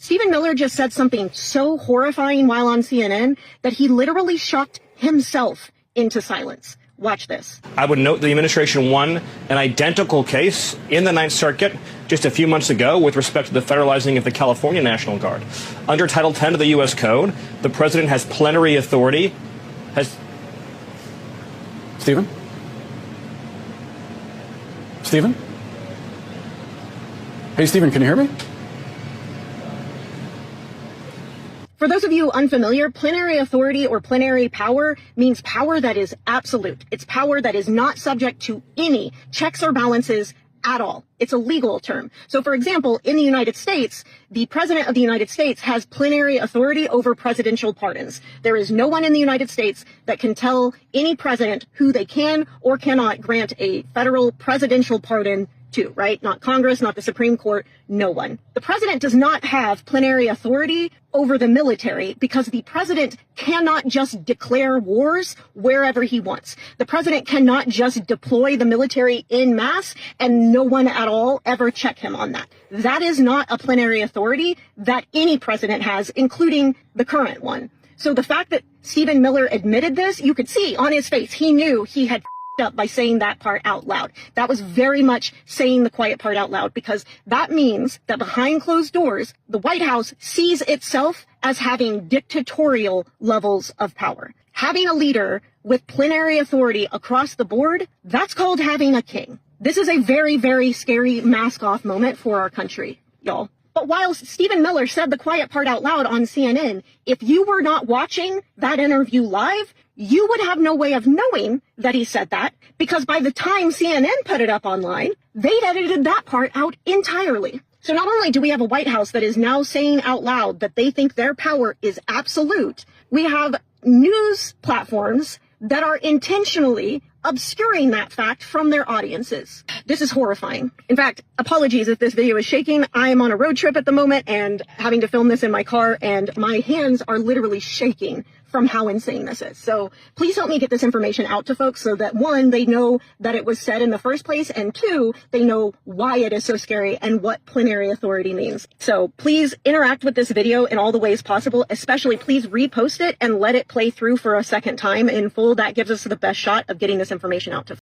Stephen Miller just said something so horrifying while on CNN that he literally shocked himself into silence. Watch this. I would note the administration won an identical case in the Ninth Circuit just a few months ago with respect to the federalizing of the California National Guard. Under Title 10 of the U.S. Code, the president has plenary authority. Stephen? Stephen? Hey, Stephen, can you hear me? For those of you unfamiliar, plenary authority or plenary power means power that is absolute. It's power that is not subject to any checks or balances at all. It's a legal term. So, for example, in the United States, the President of the United States has plenary authority over presidential pardons. There is no one in the United States that can tell any president who they can or cannot grant a federal presidential pardon to, right? Not Congress, not the Supreme Court, no one. The president does not have plenary authority over the military because the president cannot just declare wars wherever he wants. The president cannot just deploy the military en masse and no one at all ever check him on that. That is not a plenary authority that any president has, including the current one. So the fact that Stephen Miller admitted this, you could see on his face, he knew he had up by saying that part out loud. That was very much saying the quiet part out loud, because that means that behind closed doors, the White House sees itself as having dictatorial levels of power. Having a leader with plenary authority across the board, that's called having a king. This is a very, very scary mask-off moment for our country, y'all. But while Stephen Miller said the quiet part out loud on CNN, if you were not watching that interview live, you would have no way of knowing that he said that, because by the time CNN put it up online, they'd edited that part out entirely. So not only do we have a White House that is now saying out loud that they think their power is absolute, we have news platforms that are intentionally obscuring that fact from their audiences. This is horrifying. In fact, apologies if this video is shaking. I am on a road trip at the moment and having to film this in my car, and my hands are literally shaking from how insane this is. So please help me get this information out to folks so that, one, they know that it was said in the first place, and two, they know why it is so scary and what plenary authority means. So please interact with this video in all the ways possible, especially please repost it and let it play through for a second time in full. That gives us the best shot of getting this information out to folks.